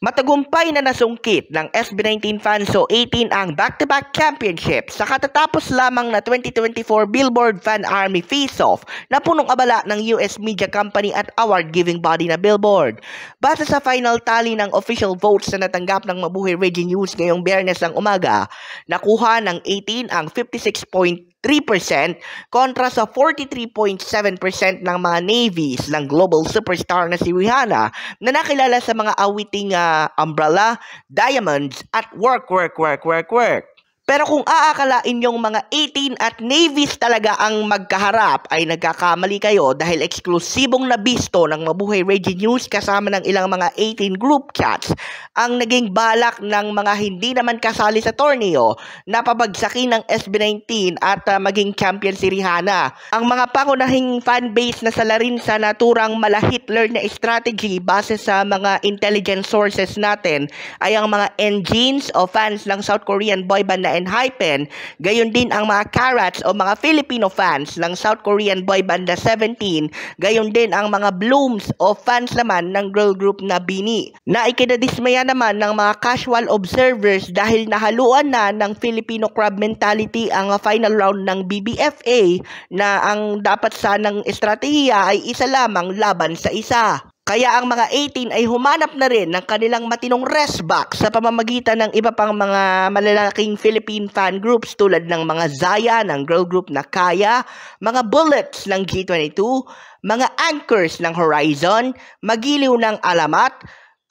Matagumpay na nasungkit ng SB19 Fanso 18 ang back-to-back championship sa katatapos lamang na 2024 Billboard Fan Army Face-Off na punong abala ng US media company at award-giving body na Billboard. Base sa final tally ng official votes na natanggap ng Mabuhay Radio News ngayong Biyernes ng umaga, nakuha ng 18 ang 56.3% kontra sa 43.7% ng mga navies ng global superstar na si Rihanna na nakilala sa mga awiting Umbrella, Diamonds at Work. Pero kung aakalain yung mga 18 at navies talaga ang magkaharap ay nagkakamali kayo dahil eksklusibong nabisto ng Mabuhay Radio News kasama ng ilang mga 18 group chats ang naging balak ng mga hindi naman kasali sa torneo na pabagsakin ng SB19 at maging champion si Rihanna. Ang mga pangunahing fanbase na salarin sa naturang mala-Hitler na strategy base sa mga intelligence sources natin ay ang mga engines o fans ng South Korean boyband na Enhypen, gayon din ang mga Carats o mga Filipino fans ng South Korean boyband na 17, gayon din ang mga Blooms o fans naman ng girl group na BINI. Na ikinadismaya naman ng mga casual observers dahil nahaluan na ng Filipino crab mentality ang final round ng BBFA na ang dapat sanang estratehiya ay isa lamang laban sa isa. Kaya ang mga 18 ay humanap na rin ng kanilang matinong rest back sa pamamagitan ng iba pang mga malalaking Philippine fan groups tulad ng mga Zaya ng girl group na Kaya, mga Bullets ng G22, mga Anchors ng Horizon, Magiliw ng Alamat,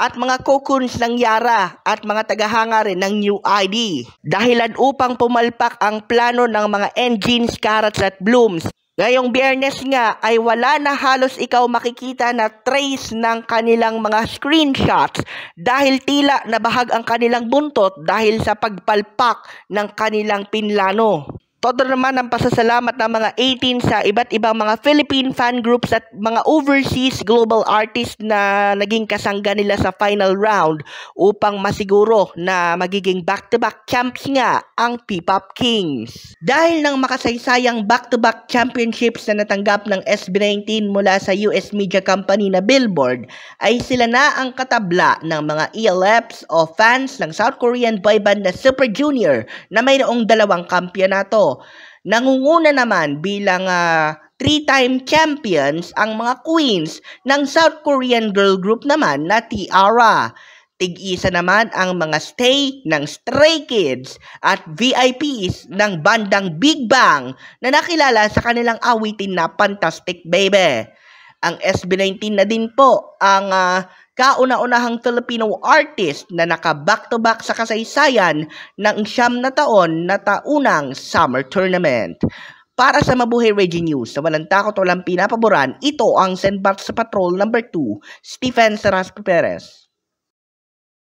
at mga Cocoons ng Yara at mga tagahanga rin ng New ID. Dahilan upang pumalpak ang plano ng mga Engines, Carats at Blooms. Ngayong Biyernes nga ay wala na halos ikaw makikita na trace ng kanilang mga screenshots dahil tila nabahag ang kanilang buntot dahil sa pagpalpak ng kanilang pinlano. Todo naman ang pasasalamat ng mga 18 sa iba't ibang mga Philippine fan groups at mga overseas global artists na naging kasangga nila sa final round upang masiguro na magiging back-to-back champs nga ang P-Pop Kings. Dahil ng makasaysayang back-to-back championships na natanggap ng SB19 mula sa US media company na Billboard, ay sila na ang katabla ng mga ELFs o fans ng South Korean boyband na Super Junior na mayroong 2 kampyonato. Nangunguna naman bilang 3-time champions ang mga queens ng South Korean girl group naman na T-ara. Tig-isa naman ang mga stay ng Stray Kids at VIPs ng bandang Big Bang na nakilala sa kanilang awitin na Fantastic Baby. Ang SB19 na din po ang kauna-unahang Filipino artist na naka-back-to-back sa kasaysayan ng 9 na taon na taunang summer tournament. Para sa Mabuhay Radio News, na walang takot o walang pinapaboran, ito ang Senbat sa Patrol No. 2, Stephen Sarasco Perez.